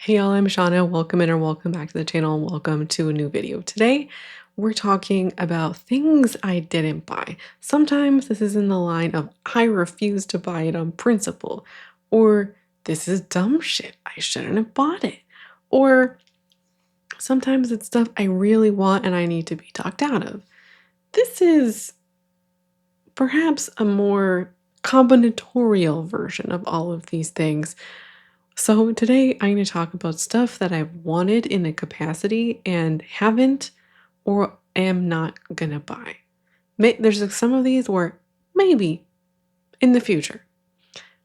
Hey y'all, I'm Shauna. Welcome in or welcome back to the channel and welcome to a new video. Today, we're talking about things I didn't buy. Sometimes this is in the line of I refuse to buy it on principle, or this is dumb shit. I shouldn't have bought it. Or sometimes it's stuff I really want and I need to be talked out of. This is perhaps a more combinatorial version of all of these things. So today I'm going to talk about stuff that I've wanted in a capacity and haven't or am not going to buy. There's like some of these where maybe in the future,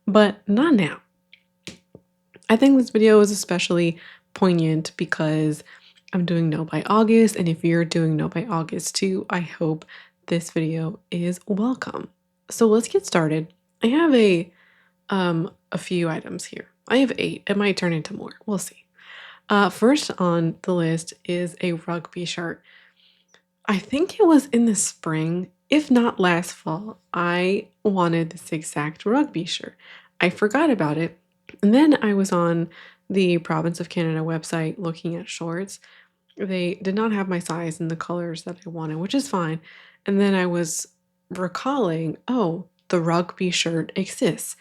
but not now. I think this video is especially poignant because I'm doing No by August, and if you're doing No by August too, I hope this video is welcome. So let's get started. I have a few items here. I have 8. It might turn into more. We'll see. First on the list is a rugby shirt. I think it was in the spring, if not last fall, I wanted this exact rugby shirt. I forgot about it. And then I was on the Province of Canada website looking at shorts. They did not have my size and the colors that I wanted, which is fine. And then I was recalling, oh, the rugby shirt exists.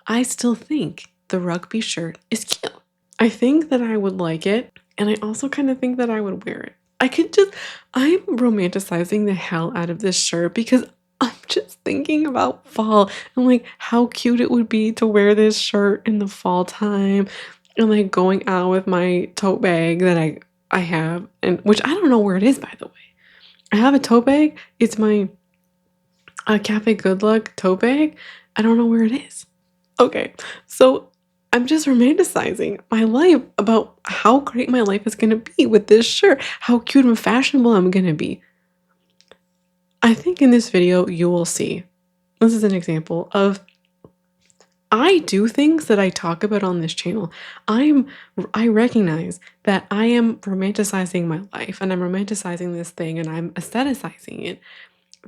I still think the rugby shirt is cute. I think that I would like it, and I also kind of think that I would wear it. I'm romanticizing the hell out of this shirt because I'm just thinking about fall and like how cute it would be to wear this shirt in the fall time and like going out with my tote bag that I have, and which I don't know where it is, by the way. I have a tote bag. It's my Cafe Good Luck tote bag. I don't know where it is. Okay, so I'm just romanticizing my life about how great my life is going to be with this shirt, how cute and fashionable I'm going to be. I think in this video you will see, this is an example of I do things that I talk about on this channel. I recognize that I am romanticizing my life and I'm romanticizing this thing and I'm aestheticizing it.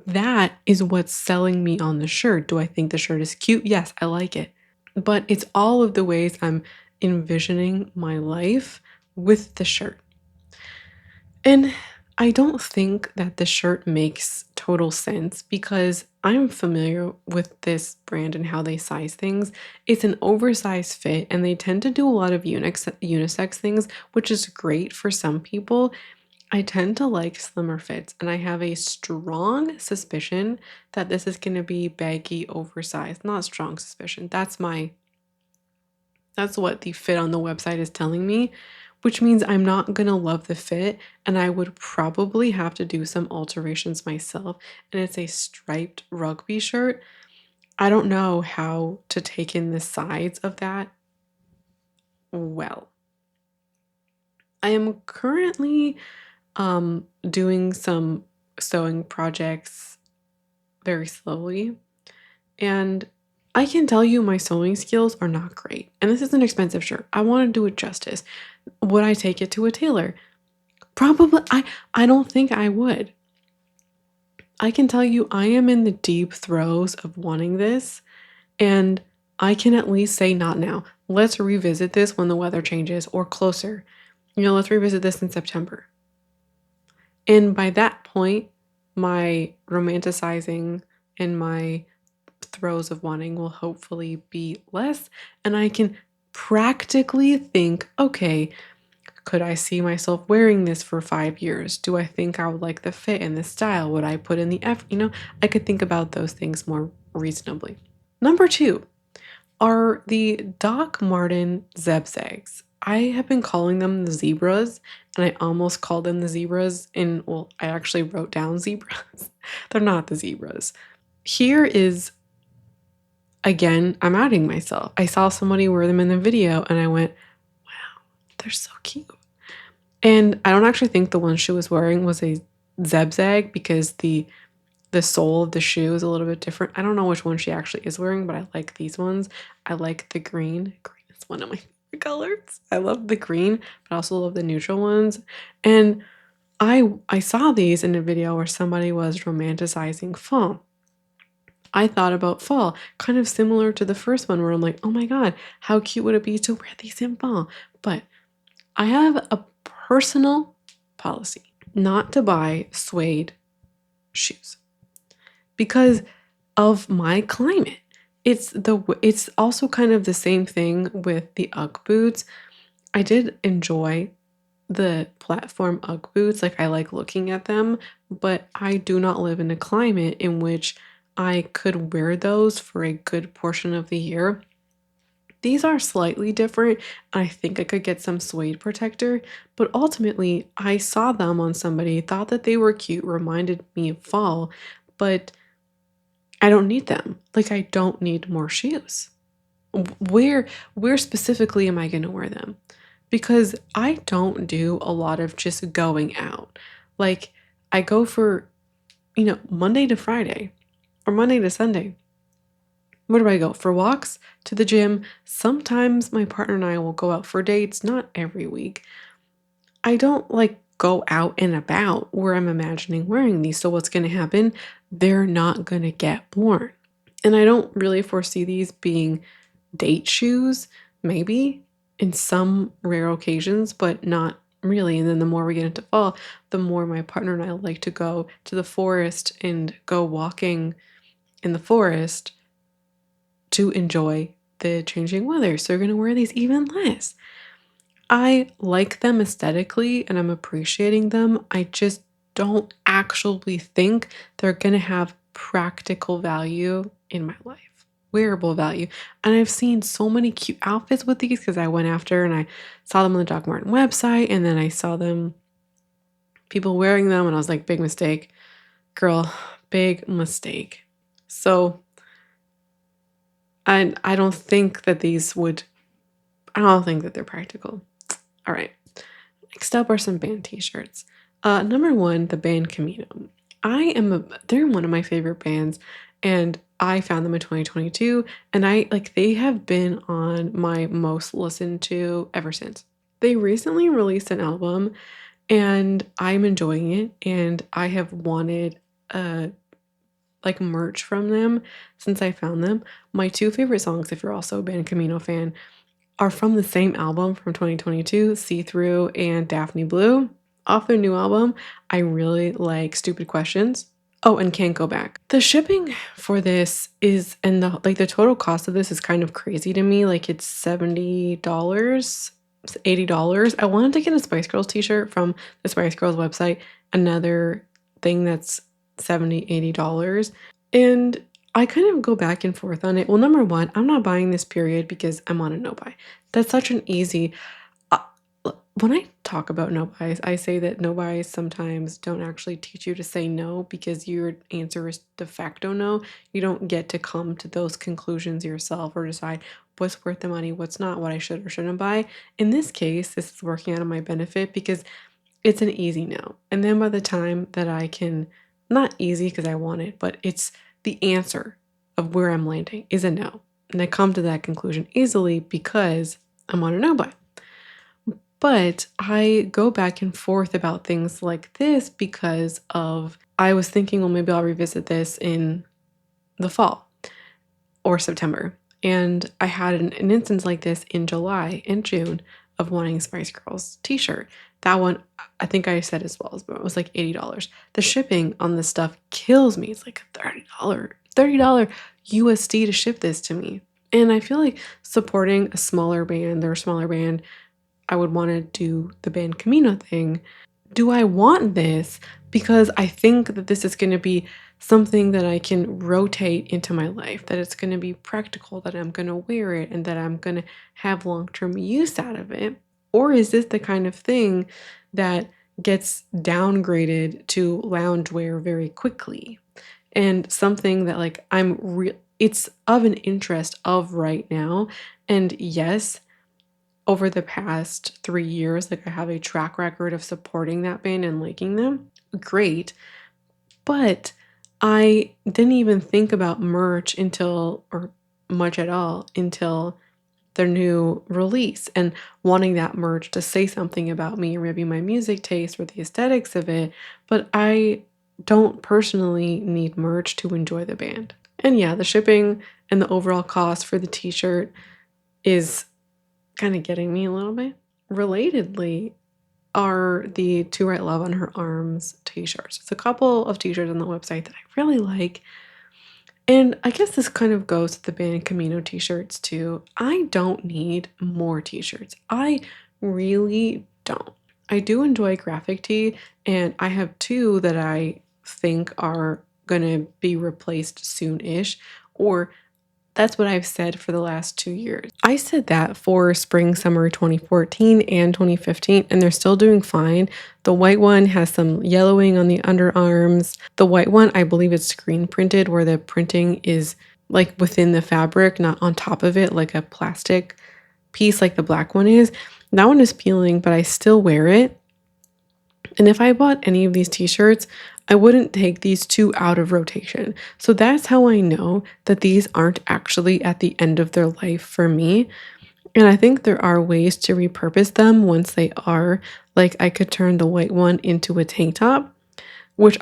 That is what's selling me on the shirt. Do I think the shirt is cute? Yes, I like it. But it's all of the ways I'm envisioning my life with the shirt. And I don't think that the shirt makes total sense because I'm familiar with this brand and how they size things. It's an oversized fit and they tend to do a lot of unisex things, which is great for some people. I tend to like slimmer fits, and I have a strong suspicion that this is going to be baggy, oversized. Not strong suspicion. That's what the fit on the website is telling me, which means I'm not going to love the fit and I would probably have to do some alterations myself. And it's a striped rugby shirt. I don't know how to take in the sides of that well. I am currently doing some sewing projects very slowly. And I can tell you my sewing skills are not great. And this is an expensive shirt. I want to do it justice. Would I take it to a tailor? Probably. I don't think I would. I can tell you I am in the deep throes of wanting this. And I can at least say not now. Let's revisit this when the weather changes or closer. Let's revisit this in September. And by that point, my romanticizing and my throes of wanting will hopefully be less. And I can practically think, okay, could I see myself wearing this for 5 years? Do I think I would like the fit and the style? Would I put in the effort? I could think about those things more reasonably. Number 2 are the Doc Marten Zebzags. I have been calling them the zebras, and I almost called them the zebras. I actually wrote down zebras. They're not the zebras. Here is, again, I'm outing myself. I saw somebody wear them in the video, and I went, wow, they're so cute. And I don't actually think the one she was wearing was a zebzag because the sole of the shoe is a little bit different. I don't know which one she actually is wearing, but I like these ones. I like the green. Green is one of my favorite colors. I love the green, but I also love the neutral ones. And I saw these in a video where somebody was romanticizing fall. I thought about fall, kind of similar to the first one where I'm like, oh my God, how cute would it be to wear these in fall? But I have a personal policy not to buy suede shoes because of my climate. It's also kind of the same thing with the UGG boots. I did enjoy the platform UGG boots, like I like looking at them, but I do not live in a climate in which I could wear those for a good portion of the year. These are slightly different. I think I could get some suede protector, but ultimately I saw them on somebody, thought that they were cute, reminded me of fall, but I don't need them. Like I don't need more shoes. Where specifically am I going to wear them? Because I don't do a lot of just going out. Like I go for, Monday to Friday or Monday to Sunday. Where do I go? For walks, to the gym. Sometimes my partner and I will go out for dates, not every week. I don't like go out and about where I'm imagining wearing these. So what's going to happen? They're not going to get worn. And I don't really foresee these being date shoes, maybe in some rare occasions, but not really. And then the more we get into fall, the more my partner and I like to go to the forest and go walking in the forest to enjoy the changing weather. So we're going to wear these even less. I like them aesthetically and I'm appreciating them. I just don't actually think they're going to have practical value in my life, wearable value. And I've seen so many cute outfits with these because I went after and I saw them on the Doc Martin website and then I saw them, people wearing them, and I was like, big mistake, girl, big mistake. So I don't think that I don't think that they're practical. All right. Next up are some band t-shirts. Number one, the band Camino. They're one of my favorite bands, and I found them in 2022, and they have been on my most listened to ever since. They recently released an album, and I'm enjoying it, and I have wanted merch from them since I found them. My two favorite songs, if you're also a band Camino fan, are from the same album from 2022, See Through and Daphne Blue. Off their new album, I really like Stupid Questions. Oh, and Can't Go Back. The shipping for this is, and the total cost of this is kind of crazy to me. Like it's $70, it's $80. I wanted to get a Spice Girls t-shirt from the Spice Girls website. Another thing that's $70, $80. And I kind of go back and forth on it. Well, number one, I'm not buying this period because I'm on a no buy. That's such an easy. Uh, when I talk about no buys, I say that no buys sometimes don't actually teach you to say no because your answer is de facto no. You don't get to come to those conclusions yourself or decide what's worth the money, what's not, what I should or shouldn't buy. In this case, this is working out of my benefit because it's an easy no. And then by the time that I can, not easy because I want it, but it's the answer of where I'm landing is a no. And I come to that conclusion easily because I'm on a no buy. But I go back and forth about things like this because I was thinking, well, maybe I'll revisit this in the fall or September. And I had an instance like this in July and June of wanting a Spice Girls t-shirt. That one, I think I said as well, but it was like $80. The shipping on this stuff kills me. It's like $30 USD to ship this to me. And I feel like supporting a smaller band, they're a smaller band, I would want to do the band Camino thing. Do I want this? Because I think that this is going to be something that I can rotate into my life, that it's going to be practical, that I'm going to wear it, and that I'm going to have long-term use out of it. Or is this the kind of thing that gets downgraded to loungewear very quickly? And something that it's of an interest of right now. And yes, over the past 3 years, I have a track record of supporting that band and liking them. Great. But I didn't even think about merch or much at all, until their new release and wanting that merch to say something about me or maybe my music taste or the aesthetics of it. But I don't personally need merch to enjoy the band. And yeah, the shipping and the overall cost for the t-shirt is kind of getting me a little bit. relatedly are the To Write Love on Her Arms t-shirts. It's a couple of t-shirts on the website that I really like. And I guess this kind of goes to the band Camino t-shirts too. I don't need more t-shirts. I really don't. I do enjoy graphic tee, and I have two that I think are gonna be replaced soon-ish, or that's what I've said for the last 2 years. I said that for spring, summer 2014 and 2015, and they're still doing fine. The white one has some yellowing on the underarms. The white one, I believe it's screen printed, where the printing is like within the fabric, not on top of it, like a plastic piece like the black one is. That one is peeling, but I still wear it. And if I bought any of these t-shirts, I wouldn't take these two out of rotation. So that's how I know that these aren't actually at the end of their life for me. And I think there are ways to repurpose them once they are. Like I could turn the white one into a tank top, which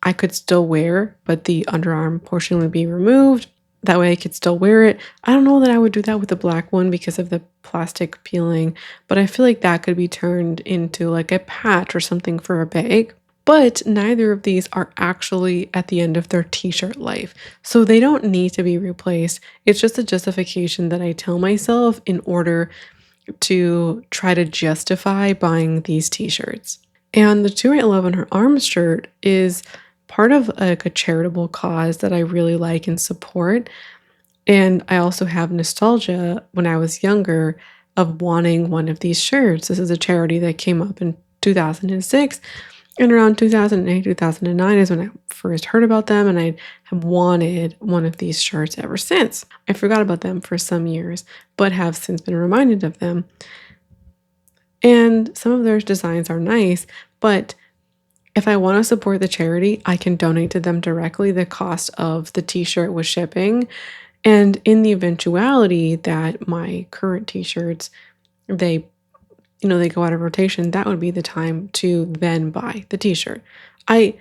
I could still wear, but the underarm portion would be removed. That way I could still wear it. I don't know that I would do that with the black one because of the plastic peeling, but I feel like that could be turned into like a patch or something for a bag. But neither of these are actually at the end of their t-shirt life. So they don't need to be replaced. It's just a justification that I tell myself in order to try to justify buying these t-shirts. And the To Write Love on Her Arms shirt is part of like a charitable cause that I really like and support. And I also have nostalgia when I was younger of wanting one of these shirts. This is a charity that came up in 2006. And around 2008, 2009 is when I first heard about them, and I have wanted one of these shirts ever since. I forgot about them for some years, but have since been reminded of them. And some of their designs are nice, but if I want to support the charity, I can donate to them directly the cost of the t-shirt with shipping. And in the eventuality that my current t-shirts, they they go out of rotation, that would be the time to then buy the t-shirt. I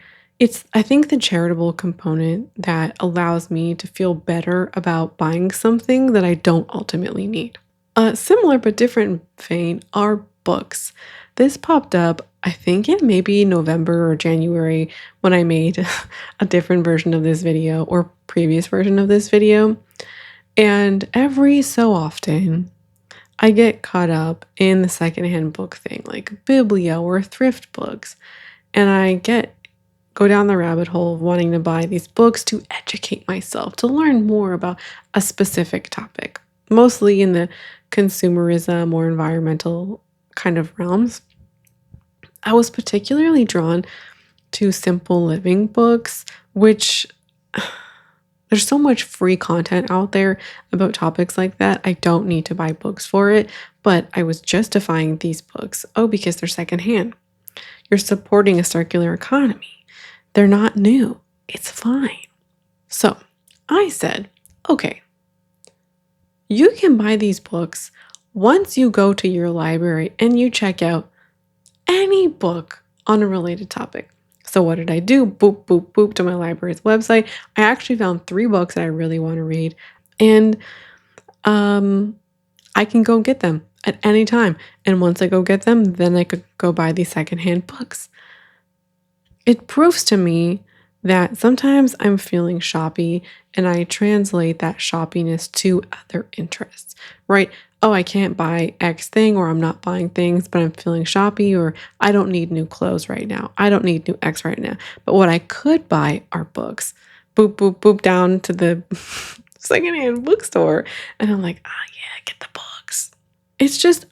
I think the charitable component that allows me to feel better about buying something that I don't ultimately need. A similar but different vein are books. This popped up, I think in maybe November or January when I made a different version of this video or previous version of this video. And every so often, I get caught up in the secondhand book thing, like Biblio or thrift books. And go down the rabbit hole of wanting to buy these books to educate myself, to learn more about a specific topic, mostly in the consumerism or environmental kind of realms. I was particularly drawn to simple living books, which there's so much free content out there about topics like that. I don't need to buy books for it, but I was justifying these books. Oh, because they're secondhand. You're supporting a circular economy. They're not new. It's fine. So I said, okay, you can buy these books once you go to your library and you check out any book on a related topic. So what did I do? Boop, boop, boop to my library's website. I actually found 3 books that I really want to read, and I can go get them at any time. And once I go get them, then I could go buy these secondhand books. It proves to me that sometimes I'm feeling shoppy and I translate that shoppiness to other interests, right? Oh, I can't buy X thing, or I'm not buying things, but I'm feeling shoppy, or I don't need new clothes right now. I don't need new X right now. But what I could buy are books. Boop, boop, boop down to the secondhand bookstore. And I'm like, oh yeah, get the books. It's just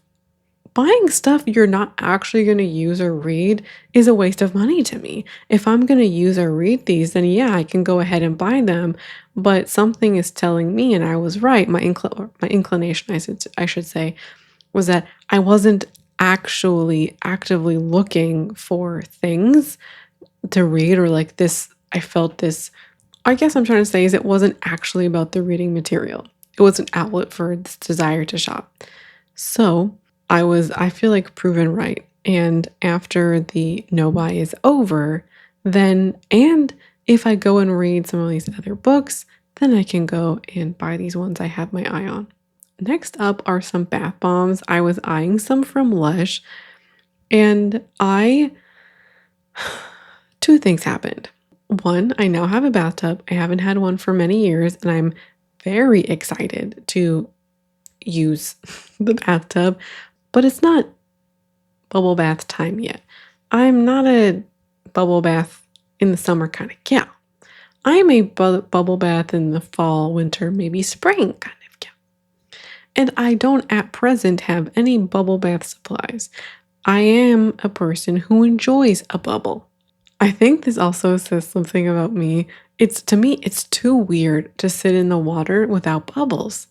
buying stuff you're not actually going to use or read is a waste of money to me. If I'm going to use or read these, then yeah, I can go ahead and buy them. But something is telling me, and I was right, my inclination, I should say, was that I wasn't actually actively looking for things to read, or like this, I felt this. I guess I'm trying to say is it wasn't actually about the reading material. It was an outlet for this desire to shop. So I feel like proven right. And after the no buy is over, and if I go and read some of these other books, then I can go and buy these ones I have my eye on. next up are some bath bombs. I was eyeing some from Lush, and two things happened. One, I now have a bathtub. I haven't had one for many years, and I'm very excited to use the bathtub, but it's not bubble bath time yet. I'm not a bubble bath in the summer kind of gal. I'm a bubble bath in the fall, winter, maybe spring kind of gal. And I don't at present have any bubble bath supplies. I am a person who enjoys a bubble. I think this also says something about me. To me, it's too weird to sit in the water without bubbles.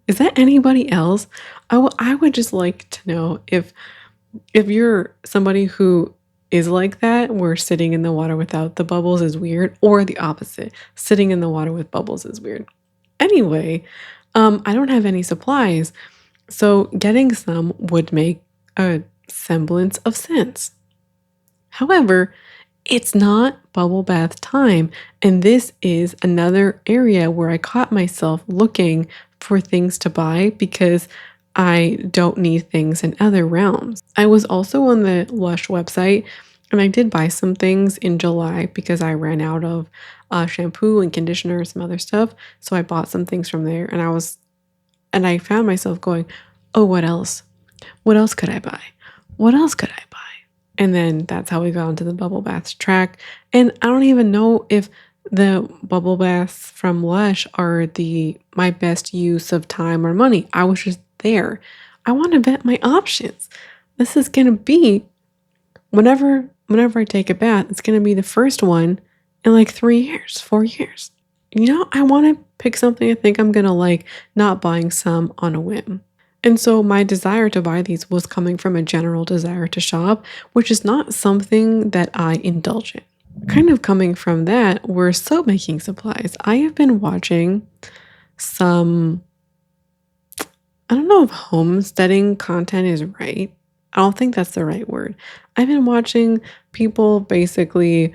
Is that anybody else? I would just like to know if you're somebody who is like that, where sitting in the water without the bubbles is weird, or the opposite, sitting in the water with bubbles is weird. Anyway, I don't have any supplies, so getting some would make a semblance of sense. However, it's not bubble bath time, and this is another area where I caught myself looking for things to buy because I don't need things in other realms. I was also on the Lush website, and I did buy some things in July because I ran out of shampoo and conditioner and some other stuff. So I bought some things from there, and I found myself going, "Oh, what else? What else could I buy? What else could I buy?" And then that's how we got onto the bubble baths track. And I don't even know if the bubble baths from Lush are my best use of time or money. I was just there. I want to vet my options. This is gonna be whenever I take a bath, it's gonna be the first one in like 3 years, 4 years. I want to pick something I think I'm gonna like, not buying some on a whim. And so my desire to buy these was coming from a general desire to shop, which is not something that I indulge in. Kind of coming from that were soap making supplies. I have been watching some, I don't know if homesteading content is right. I don't think that's the right word. I've been watching people basically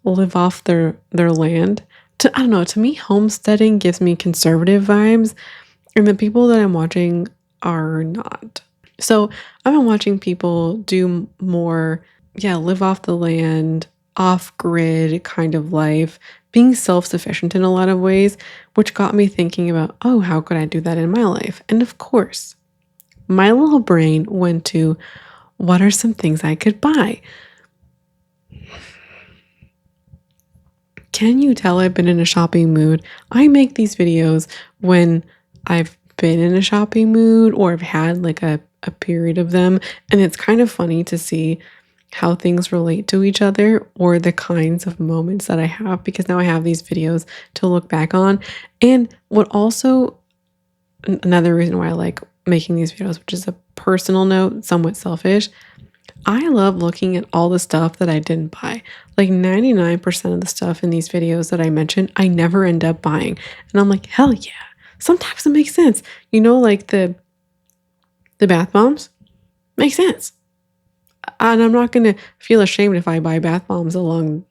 live off their land. I don't know, to me homesteading gives me conservative vibes, and the people that I'm watching are not. So I've been watching people do more, live off the land, off grid kind of life, being self sufficient in a lot of ways, which got me thinking about, oh, how could I do that in my life? And of course, my little brain went to, what are some things I could buy? Can you tell I've been in a shopping mood? I make these videos when I've been in a shopping mood or I've had like a period of them. And it's kind of funny to see how things relate to each other or the kinds of moments that I have, because now I have these videos to look back on. And what also, another reason why I like making these videos, which is a personal note, somewhat selfish, I love looking at all the stuff that I didn't buy. Like 99% of the stuff in these videos that I mentioned, I never end up buying. And I'm like, hell yeah. Sometimes it makes sense. Like the bath bombs makes sense. And I'm not going to feel ashamed if I buy bath bombs along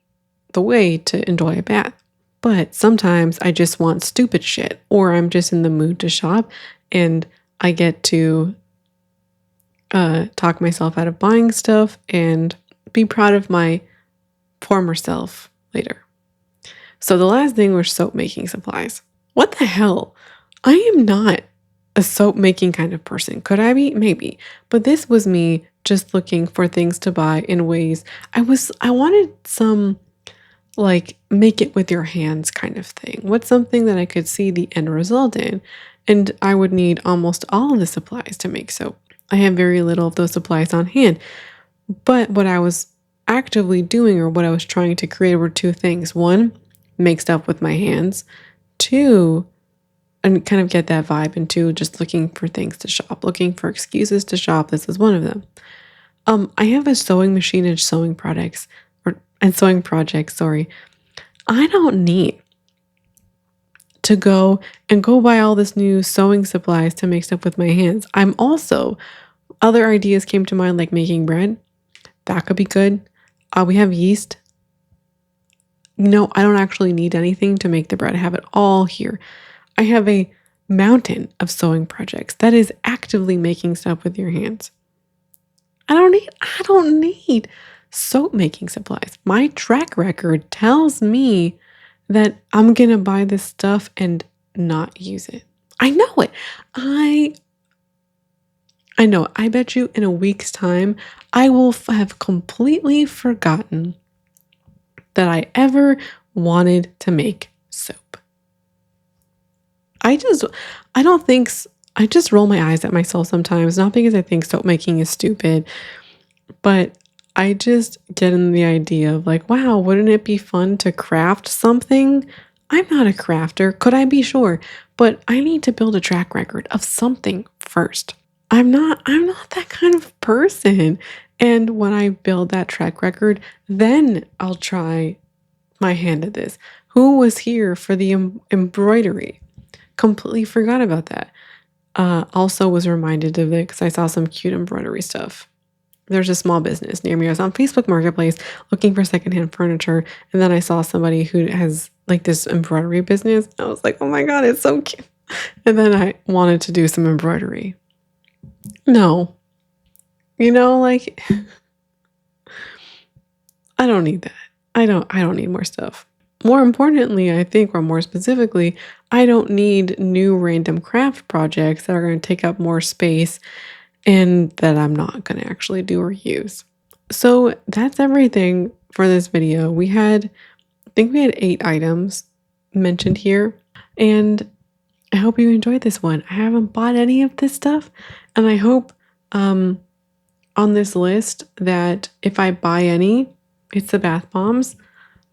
the way to enjoy a bath. But sometimes I just want stupid shit, or I'm just in the mood to shop and I get to talk myself out of buying stuff and be proud of my former self later. So the last thing was soap making supplies. What the hell? I am not a soap making kind of person. Could I be? Maybe. But this was me just looking for things to buy in ways. I wanted some like make it with your hands kind of thing. What's something that I could see the end result in? And I would need almost all of the supplies to make soap. I have very little of those supplies on hand. But what I was actively doing, or what I was trying to create, were two things. One, make stuff with my hands. Two, and kind of get that vibe. And two, just looking for things to shop, looking for excuses to shop. This is one of them. I have a sewing machine and sewing projects. Sorry. I don't need to go buy all this new sewing supplies to make stuff with my hands. Other ideas came to mind, like making bread. That could be good. We have yeast. I don't actually need anything to make the bread. I have it all here. I have a mountain of sewing projects that is actively making stuff with your hands. I don't need soap making supplies. My track record tells me that I'm going to buy this stuff and not use it. I know it. I I know. I bet you in a week's time I will have completely forgotten that I ever wanted to make soap. I just I don't think I just roll my eyes at myself sometimes, not because I think soap making is stupid, but I just get in the idea of like, wow, wouldn't it be fun to craft something? I'm not a crafter. Could I be? Sure, but I need to build a track record of something first. I'm not that kind of person. And when I build that track record, then I'll try my hand at this. Who was here for the embroidery? Completely forgot about that. Also was reminded of it because I saw some cute embroidery stuff. There's a small business near me. I was on Facebook Marketplace looking for secondhand furniture, and then I saw somebody who has like this embroidery business. I was like, oh my God, it's so cute. And then I wanted to do some embroidery. No, like I don't need that. I don't need more stuff. More importantly, I think, or more specifically, I don't need new random craft projects that are going to take up more space and that I'm not going to actually do or use. So that's everything for this video. I think we had 8 items mentioned here, and I hope you enjoyed this one. I haven't bought any of this stuff, and I hope on this list that if I buy any, it's the bath bombs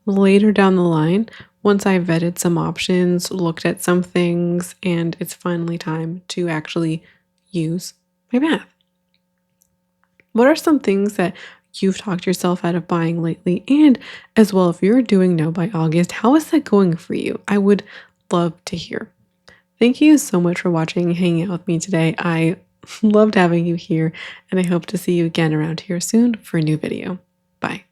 later down the line. Once I've vetted some options, looked at some things, and it's finally time to actually use my bath. What are some things that you've talked yourself out of buying lately? And as well, if you're doing No by August, how is that going for you? I would love to hear. Thank you so much for watching and hanging out with me today. I loved having you here, and I hope to see you again around here soon for a new video. Bye.